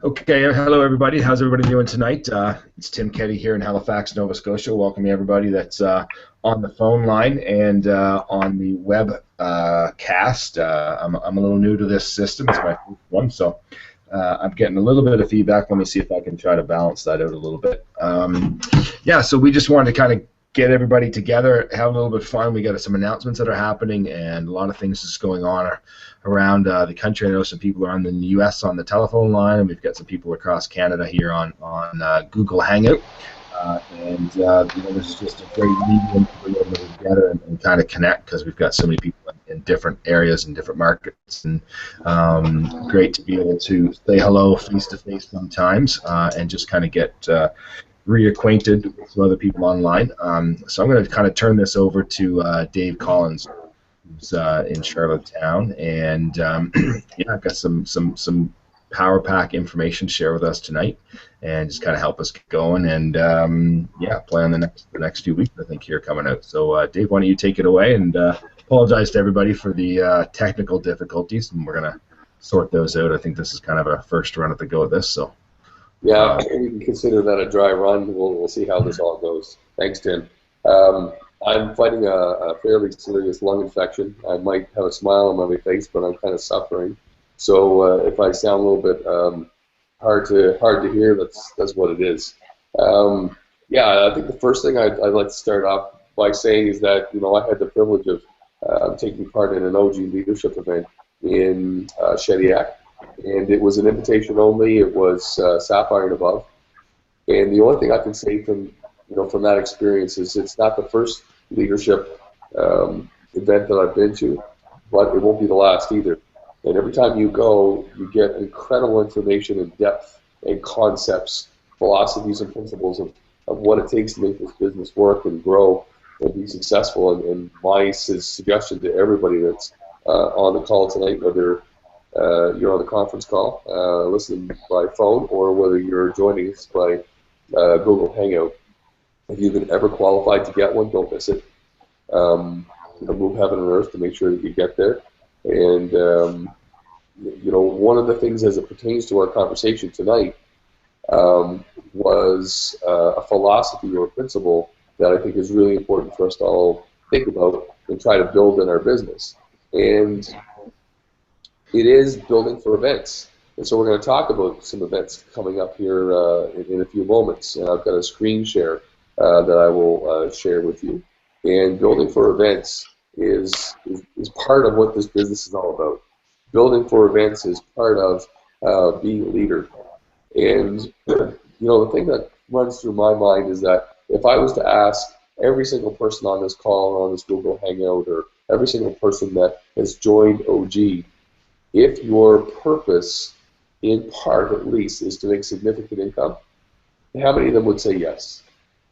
Okay, hello everybody. How's everybody doing tonight? It's Tim Keddy here in Halifax, Nova Scotia. Welcoming everybody that's on the phone line and on the web cast. I'm a little new to this system. It's my first one, so I'm getting a little bit of feedback. Let me see if I can try to balance that out a little bit. Yeah, so we just wanted to kind of get everybody together, have a little bit of fun. We got some announcements that are happening and a lot of things that's going on around the country. I know some people are in the U.S. on the telephone line, and we've got some people across Canada here on Google Hangout. This is just a great medium to bring everybody together and kind of connect because we've got so many people in different areas and different markets, and great to be able to say hello face to face sometimes and just kind of get reacquainted with some other people online. So I'm going to kind of turn this over to Dave Collins, who's in Charlottetown, and yeah, I've got some power pack information to share with us tonight, and just kind of help us get going, and yeah, plan the next few weeks I think here coming out. So Dave, why don't you take it away, and apologize to everybody for the technical difficulties, and we're gonna sort those out. I think this is kind of a first run at the go at this, so. Yeah, Uh, we can consider that a dry run. We'll see how this all goes. Thanks, Tim. Um, I'm fighting a fairly serious lung infection. I might have a smile on my face, but I'm kind of suffering. So if I sound a little bit hard to hear, that's what it is. Yeah, I think the first thing I'd like to start off by saying is that I had the privilege of taking part in an OG leadership event in Shediac, and it was an invitation only. It was Sapphire and above. And the only thing I can say from that experience is it's not the first leadership event that I've been to, but it won't be the last either. And every time you go, you get incredible information and depth and concepts, philosophies and principles of what it takes to make this business work and grow and be successful. And my suggestion to everybody that's on the call tonight, whether you're on the conference call, listening by phone, or whether you're joining us by Google Hangout, if you've been ever qualified to get one, don't miss it. Move heaven and earth to make sure that you get there. And one of the things as it pertains to our conversation tonight was a philosophy or a principle that I think is really important for us to all think about and try to build in our business. And it is building for events. And so we're going to talk about some events coming up here in a few moments. And I've got a screen share that I will share with you. And building for events is part of what this business is all about. Building for events is part of being a leader. And the thing that runs through my mind is that if I was to ask every single person on this call or on this Google Hangout, or every single person that has joined OG, if your purpose, in part at least, is to make significant income, how many of them would say yes?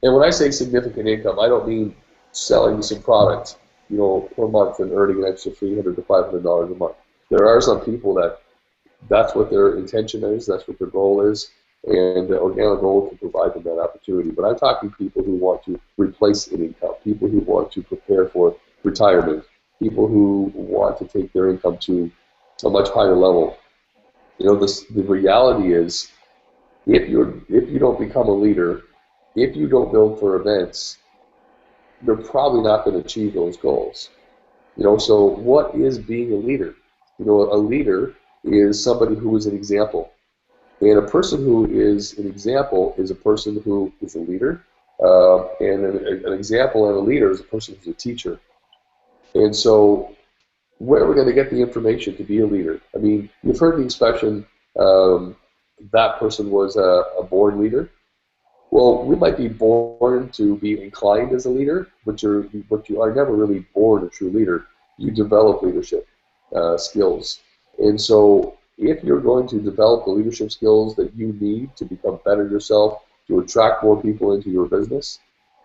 And when I say significant income, I don't mean selling some product, per month and earning an extra $300 to $500 a month. There are some people that's what their intention is, that's what their goal is, and Organic Gold can provide them that opportunity. But I'm talking people who want to replace an income, people who want to prepare for retirement, people who want to take their income to a much higher level. The reality is, if you don't become a leader, if you don't build for events, you're probably not going to achieve those goals. So what is being a leader? A leader is somebody who is an example. And a person who is an example is a person who is a leader. And an example and a leader is a person who's a teacher. And so where are we going to get the information to be a leader? I mean, you've heard the expression, that person was a born leader. Well, we might be born to be inclined as a leader, but you are never really born a true leader. You develop leadership skills. And so if you're going to develop the leadership skills that you need to become better yourself, to attract more people into your business,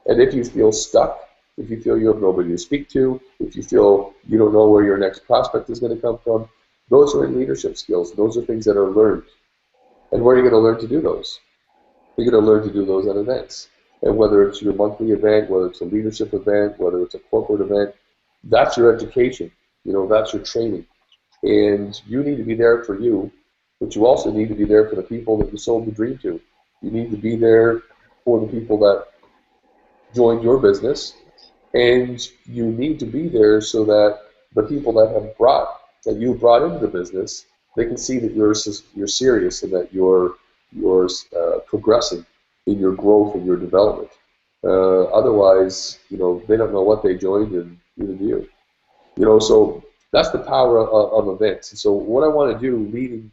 and if you feel stuck, if you feel you have nobody to speak to, if you feel you don't know where your next prospect is going to come from, those are leadership skills. Those are things that are learned. And where are you going to learn to do those? You're going to learn to do those at events. And whether it's your monthly event, whether it's a leadership event, whether it's a corporate event, that's your education. That's your training. And you need to be there for you. but you also need to be there for the people that you sold the dream to. You need to be there for the people that joined your business, and you need to be there so that the people that you brought into the business, they can see that you're serious and that you're progressing in your growth and your development. Otherwise, they don't know what they joined, and neither do you. So that's the power of events. And so what I want to do leading,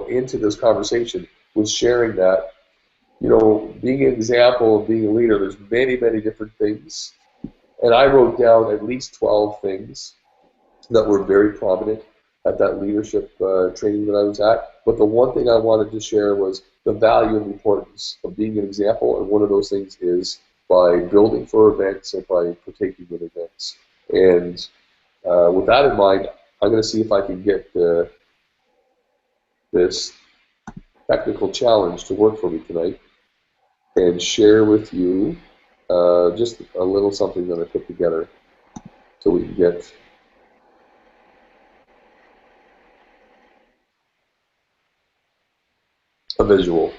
into this conversation was sharing that, being an example of being a leader, there's many, many different things. And I wrote down at least 12 things that were very prominent at that leadership training that I was at. But the one thing I wanted to share was the value and importance of being an example. And one of those things is by building for events and by partaking in events. And with that in mind, I'm going to see if I can get this technical challenge to work for me tonight and share with you just a little something that I put together so we can get a visual.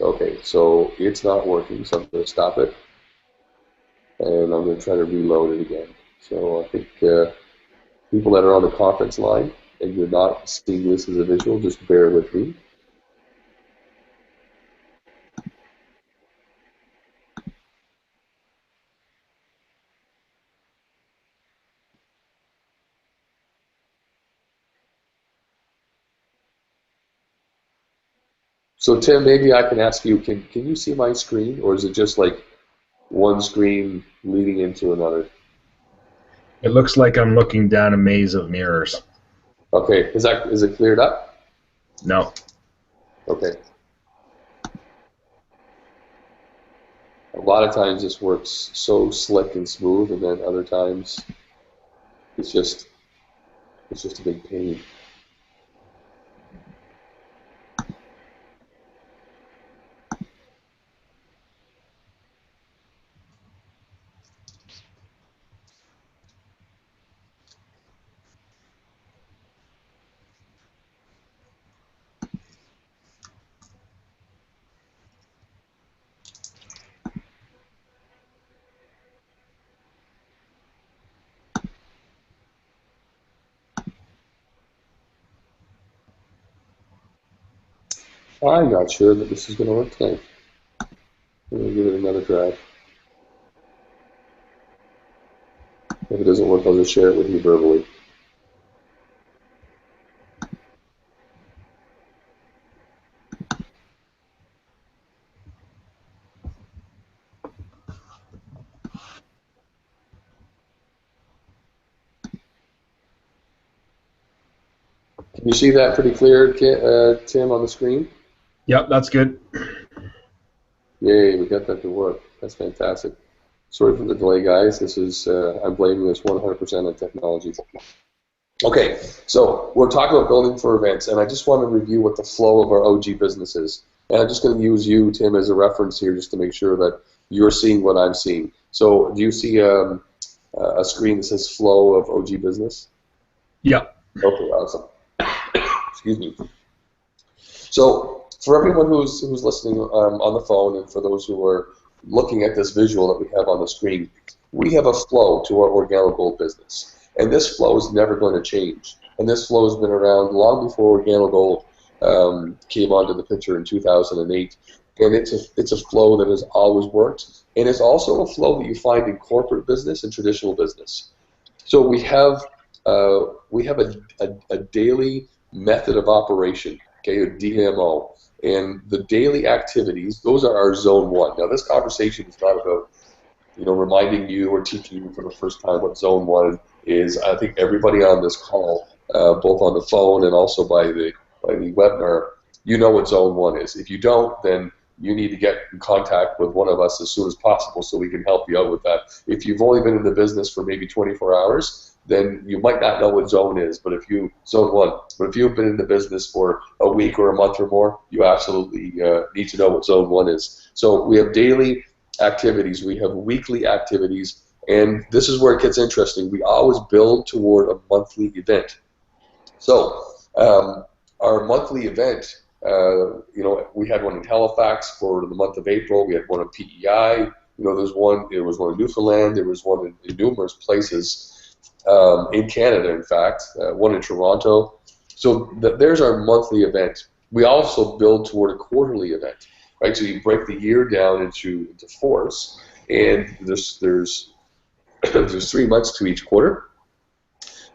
Okay, so it's not working, so I'm going to stop it, and I'm going to try to reload it again. So I think people that are on the conference line and you're not seeing this as a visual, just bear with me. So Tim, maybe I can ask you, can you see my screen, or is it just like one screen leading into another? It looks like I'm looking down a maze of mirrors. Okay, is it cleared up? No. Okay. A lot of times this works so slick and smooth, and then other times it's just a big pain. I'm not sure that this is going to work tonight. I'm going to give it another try. If it doesn't work, I'll just share it with you verbally. Can you see that pretty clear, Tim, on the screen? Yep, that's good. Yay, we got that to work. That's fantastic. Sorry for the delay, guys. This is I'm blaming this 100% on technology. Okay, so we're talking about building for events, and I just want to review what the flow of our OG business is. And I'm just going to use you, Tim, as a reference here just to make sure that you're seeing what I'm seeing. So do you see a screen that says flow of OG business? Yep. Okay, awesome. Excuse me. So for everyone who's listening on the phone, and for those who are looking at this visual that we have on the screen, we have a flow to our Organic Gold business. And this flow is never going to change. And this flow has been around long before Organic Gold came onto the picture in 2008. And it's a flow that has always worked. And it's also a flow that you find in corporate business and traditional business. So we have a daily method of operation, okay, a DMO. And the daily activities, those are our zone one. Now this conversation is not about reminding you or teaching you for the first time what zone one is. I think everybody on this call, both on the phone and also by the webinar, you know what zone one is. If you don't, then you need to get in contact with one of us as soon as possible so we can help you out with that. If you've only been in the business for maybe 24 hours, then you might not know what zone is, zone one. But if you've been in the business for a week or a month or more, you absolutely need to know what zone one is. So we have daily activities, we have weekly activities, And this is where it gets interesting. We always build toward a monthly event. So our monthly event, we had one in Halifax for the month of April. We had one in PEI. There was one in Newfoundland. There was one in numerous places in Canada, in fact, one in Toronto. So there's our monthly event. We also build toward a quarterly event, right? So you break the year down into fours, and there's 3 months to each quarter,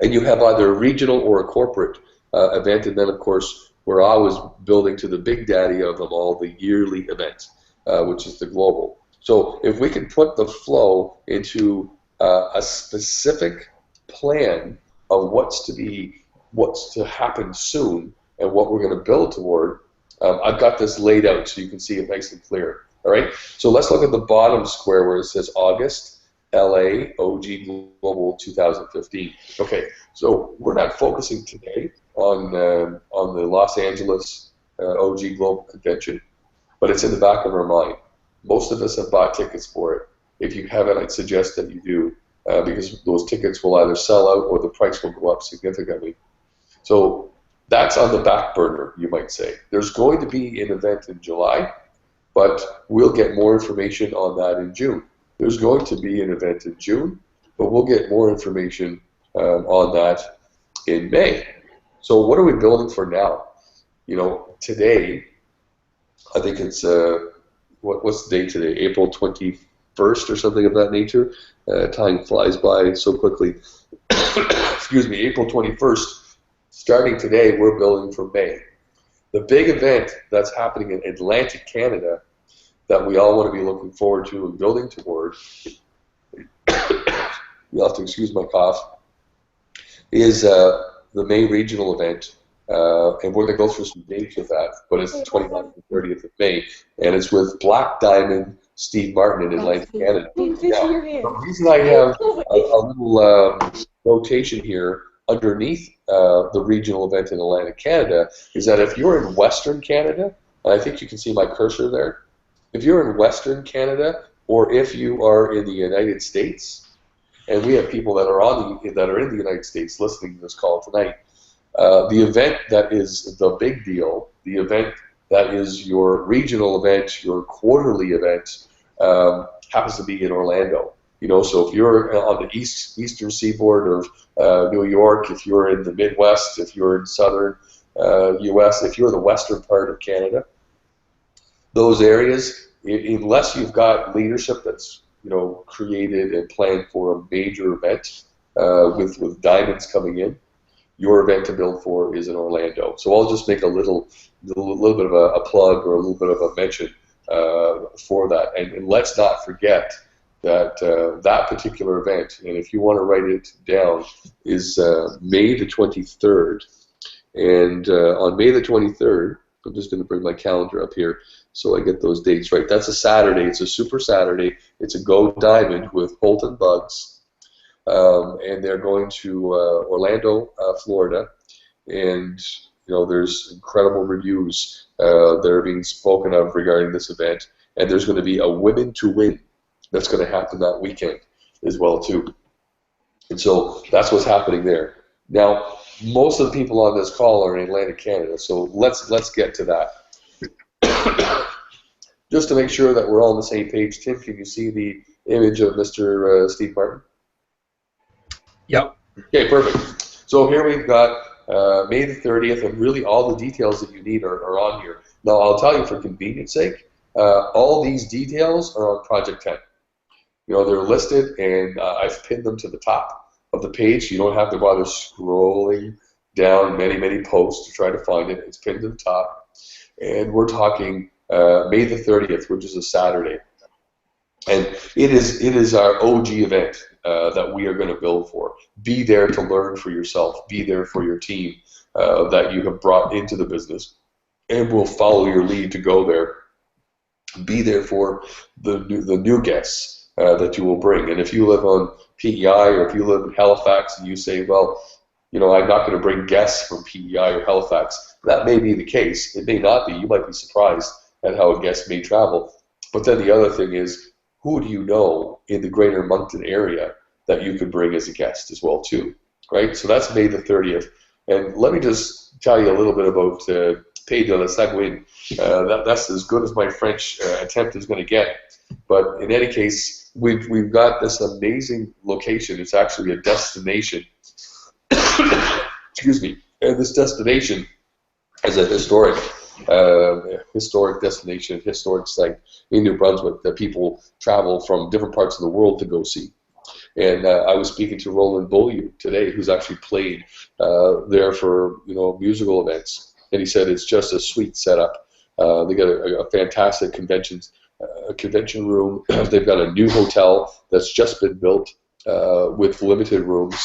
and you have either a regional or a corporate event, and then of course we're always building to the big daddy of them all, the yearly event, which is the global. So if we can put the flow into a specific plan of what's to happen soon and what we're going to build toward, I've got this laid out so you can see it nice and clear. All right. So let's look at the bottom square where it says August, LA, OG Global 2015. Okay. So we're not focusing today on the Los Angeles OG Global Convention, but it's in the back of our mind. Most of us have bought tickets for it. If you haven't, I'd suggest that you do, because those tickets will either sell out or the price will go up significantly. So that's on the back burner, you might say. There's going to be an event in July, but we'll get more information on that in June. There's going to be an event in June, but we'll get more information on that in May. So what are we building for now? Today, I think it's, what's the date today? April 21st or something of that nature. Time flies by so quickly. Excuse me, April 21st. Starting today, we're building for May. The big event that's happening in Atlantic Canada that we all want to be looking forward to and building toward, you'll have to excuse my cough, is the May regional event. And we're going to go through some dates with that, but it's the 29th and 30th of May, and it's with Black Diamond Steve Martin in Atlantic Canada. The reason I have a little notation here underneath the regional event in Atlantic Canada is that if you're in Western Canada, and I think you can see my cursor there, if you're in Western Canada or if you are in the United States, and we have people that are in the United States listening to this call tonight, the event that is the big deal, the event that is your regional event, your quarterly event, happens to be in Orlando. So if you're on the eastern seaboard of New York, if you're in the Midwest, if you're in southern U.S., if you're in the western part of Canada, those areas, unless you've got leadership that's created and planned for a major event with diamonds coming in, your event to build for is in Orlando. So I'll just make a little bit of a plug or a little bit of a mention for that. And let's not forget that that particular event, and if you want to write it down, is May the 23rd. And on May the 23rd, I'm just going to bring my calendar up here so I get those dates right. That's a Saturday. It's a Super Saturday. It's a Go Diamond with Holton Bugs. And they're going to Orlando, Florida, and there's incredible reviews that are being spoken of regarding this event, and there's going to be a Women to Win that's going to happen that weekend as well too, and so that's what's happening there. Now, most of the people on this call are in Atlantic Canada, so let's get to that. Just to make sure that we're all on the same page, Tim, can you see the image of Mr. Steve Martin? Yep. Okay, perfect. So here we've got May the 30th, and really all the details that you need are on here. Now, I'll tell you for convenience sake, all these details are on Project 10. They're listed, and I've pinned them to the top of the page. You don't have to bother scrolling down many, many posts to try to find it. It's pinned to the top. And we're talking May the 30th, which is a Saturday. And it is our OG event that we are going to build for. Be there to learn for yourself. Be there for your team that you have brought into the business, and we'll follow your lead to go there. Be there for the new guests that you will bring. And if you live on PEI or if you live in Halifax and you say, well, I'm not going to bring guests from PEI or Halifax, that may be the case. It may not be. You might be surprised at how a guest may travel. But then the other thing is, who do you know in the greater Moncton area that you could bring as a guest as well too, right? So that's May the 30th. And let me just tell you a little bit about Pays de la Sagouine. That's as good as my French attempt is going to get. But in any case, we've got this amazing location. It's actually a destination. Excuse me. And this destination is a historic destination, historic site in New Brunswick that people travel from different parts of the world to go see. And I was speaking to Roland Beaulieu today, who's actually played there for musical events, and he said it's just a sweet setup. They got a fantastic convention room. They've got a new hotel that's just been built with limited rooms,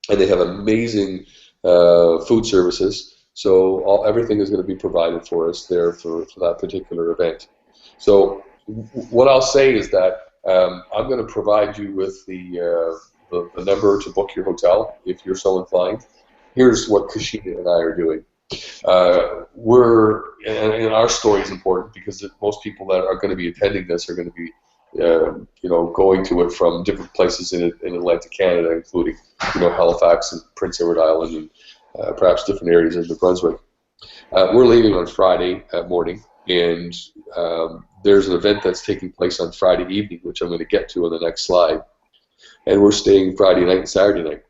and they have amazing food services. So everything is going to be provided for us there for that particular event. So what I'll say is that I'm going to provide you with the number to book your hotel if you're so inclined. Here's what Kashina and I are doing. And our story is important because most people that are going to be attending this are going to be going to it from different places in Atlantic Canada, including Halifax and Prince Edward Island and perhaps different areas of New Brunswick. We're leaving on Friday morning, and there's an event that's taking place on Friday evening, which I'm going to get to on the next slide. And we're staying Friday night and Saturday night.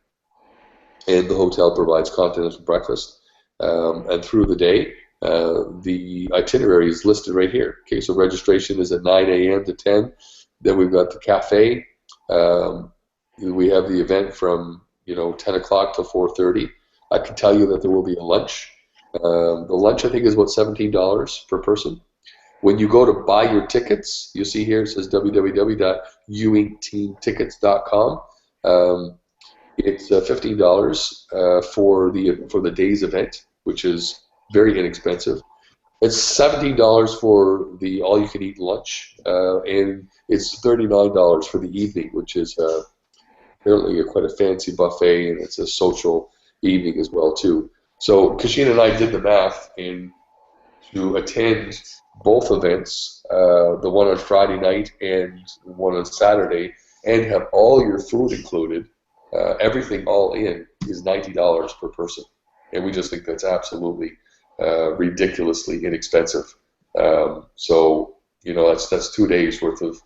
And the hotel provides continental breakfast. And through the day, the itinerary is listed right here. Okay, so registration is at 9 a.m. to 10. Then we've got the cafe. We have the event from 10 o'clock to 4:30. I can tell you that there will be a lunch. The lunch, I think, is about $17 per person. When you go to buy your tickets, you see here it says www.ewingteamtickets.com. It's $15 for the day's event, which is very inexpensive. It's $17 for the all-you-can-eat lunch, and it's $39 for the evening, which is apparently quite a fancy buffet, and it's a social evening as well too. So Kashina and I did the math, and to attend both events, the one on Friday night and the one on Saturday, and have all your food included, everything all in, is $90 per person. And we just think that's absolutely ridiculously inexpensive. So that's 2 days worth of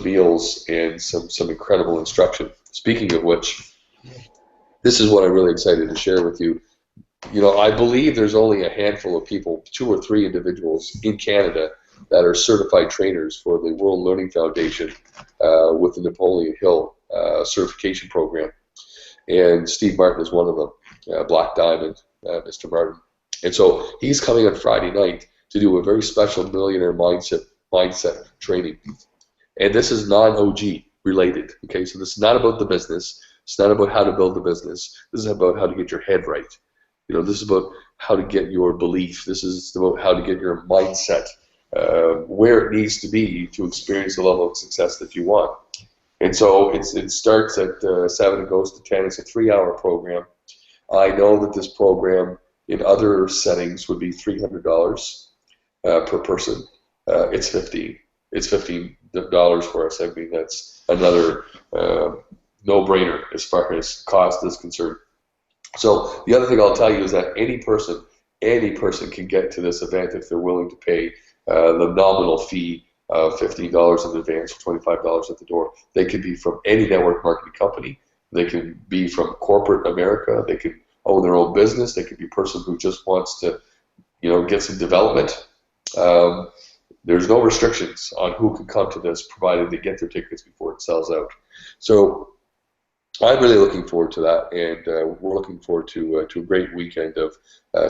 meals and some incredible instruction. Speaking of which, this is what I'm really excited to share with you. I believe there's only a handful of people, 2 or 3 individuals in Canada that are certified trainers for the World Learning Foundation with the Napoleon Hill certification program. And Steve Martin is one of them, Black Diamond, Mr. Martin. And so he's coming on Friday night to do a very special millionaire mindset training. And this is non-OG related. Okay, so this is not about the business. It's not about how to build the business. This is about how to get your head right. This is about how to get your belief. This is about how to get your mindset where it needs to be to experience the level of success that you want. And so it starts at 7 and goes to 10. It's a 3-hour program. I know that this program in other settings would be $300 per person. It's $15. It's $15 for us. I mean, that's another no-brainer as far as cost is concerned. So the other thing I'll tell you is that any person can get to this event if they're willing to pay the nominal fee of $15 in advance, $25 at the door. They could be from any network marketing company. They can be from corporate America. They could own their own business. They could be a person who just wants to, get some development. There's no restrictions on who can come to this, provided they get their tickets before it sells out. So I'm really looking forward to that, and we're looking forward to a great weekend of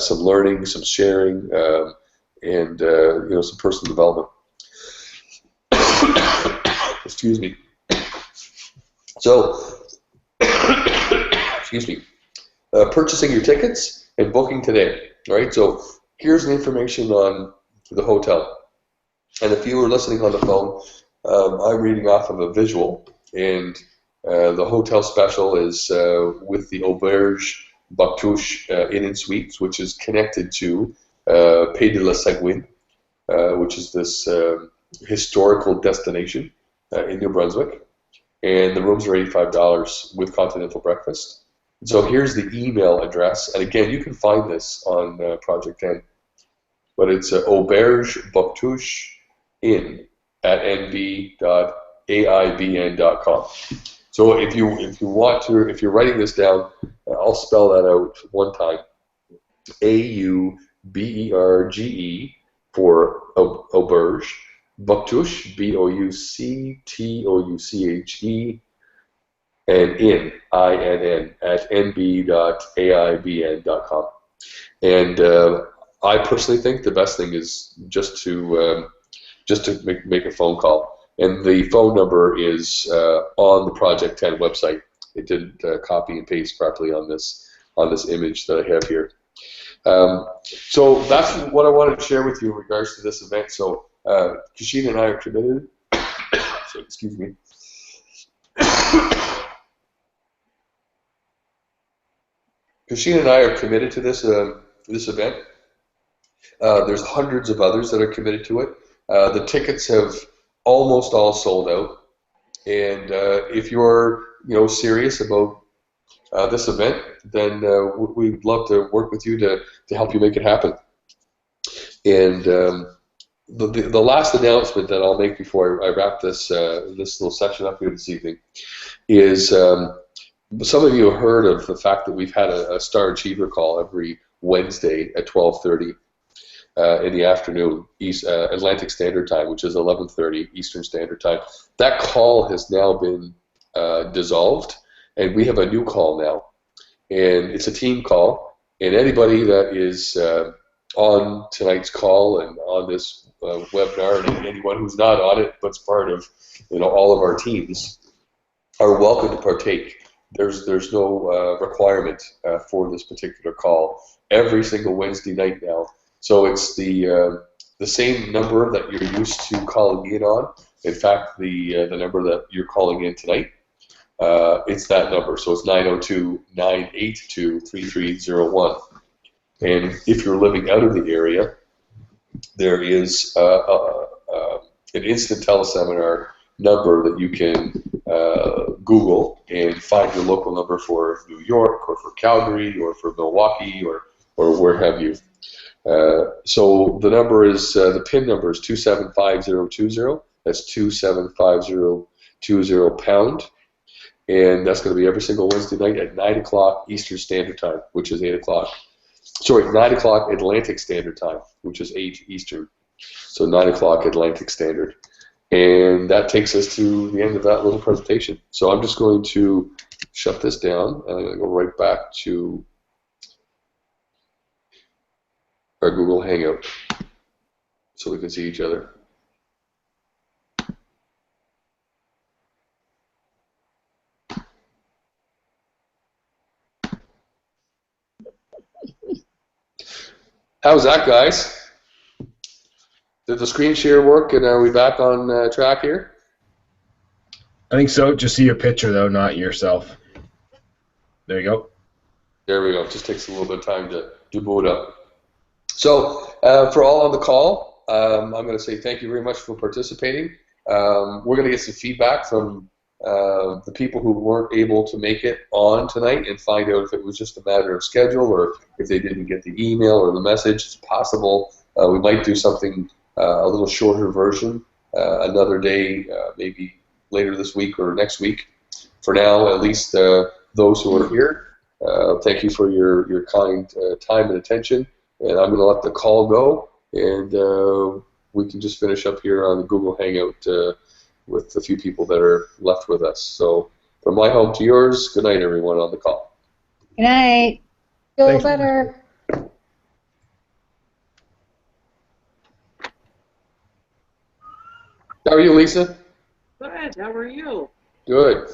some learning, some sharing, and some personal development. Excuse me. So, excuse me. Purchasing your tickets and booking today. All right. So here's the information on the hotel. And if you were listening on the phone, I'm reading off of a visual, and the hotel special is with the Auberge Bactouche Inn and Suites, which is connected to Pays de la Sagouine, which is this historical destination in New Brunswick, and the rooms are $85 with continental breakfast. So here's the email address, and again, you can find this on Project 10, but it's Auberge Boctouche Inn at nb.aibn.com. So if you want to, if you're writing this down, I'll spell that out one time. AUBERGE for Auberge, Boctouche, BOUCTOUCHE, and inn, INN, at nb.aibn.com. And I personally think the best thing is just to make a phone call. And the phone number is on the Project 10 website. It didn't copy and paste properly on this image that I have here. So that's what I wanted to share with you in regards to this event. So Kashina and I are committed. So, excuse me. Kashina and I are committed to this event. There's hundreds of others that are committed to it. The tickets have almost all sold out. And if you're serious about this event, then we'd love to work with you to help you make it happen. And the last announcement that I'll make before I wrap this little session up here this evening is some of you have heard of the fact that we've had a Star Achiever call every Wednesday at 12:30 in the afternoon, Atlantic Standard Time, which is 11:30 Eastern Standard Time. That call has now been dissolved, and we have a new call now, and it's a team call. And anybody that is on tonight's call and on this webinar, and anyone who's not on it but's part of all of our teams, are welcome to partake. There's no requirement for this particular call every single Wednesday night now. So it's the same number that you're used to calling in on. In fact, the number that you're calling in tonight, it's that number. So it's 902-982-3301. And if you're living out of the area, there is an instant teleseminar number that you can Google and find your local number for New York or for Calgary or for Milwaukee or where have you. So the number is, the PIN number is 275020. That's 275020 pound. And that's going to be every single Wednesday night at 9 o'clock Eastern Standard Time, which is 8 o'clock. Sorry, 9 o'clock Atlantic Standard Time, which is 8 Eastern. So 9 o'clock Atlantic Standard. And that takes us to the end of that little presentation. So I'm just going to shut this down, and I'm going to go right back to our Google Hangout so we can see each other. How's that, guys? Did the screen share work, and are we back on track here? I think so. Just see your picture, though, not yourself. There you go. There we go. It just takes a little bit of time to boot up. So for all on the call, I'm going to say thank you very much for participating. We're going to get some feedback from the people who weren't able to make it on tonight and find out if it was just a matter of schedule or if they didn't get the email or the message. It's possible we might do something a little shorter version another day, maybe later this week or next week. For now, at least those who are here, thank you for your kind time and attention. And I'm going to let the call go, and we can just finish up here on the Google Hangout with the few people that are left with us. So from my home to yours, good night, everyone on the call. Good night. Feel Thanks. better. How are you, Lisa? Good. How are you? Good.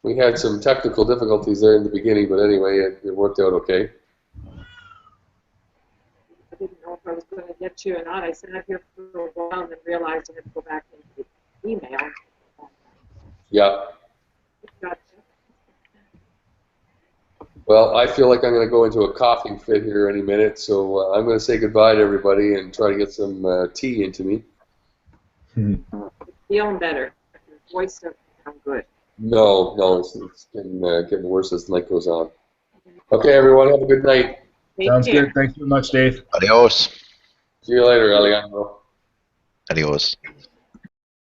We had some technical difficulties there in the beginning, but anyway, it worked out okay. I didn't know if I was going to get you or not. I sat here for a while and then realized I had to go back into the email. Yeah. Gotcha. Well, I feel like I'm going to go into a coughing fit here any minute, so I'm going to say goodbye to everybody and try to get some tea into me. Feeling better. Your voice doesn't sound good. No, it's been getting worse as the night goes on. Okay, everyone, have a good night. Take Sounds care. good. Thanks so much, Dave. Adios. See you later, Alejandro. Adios.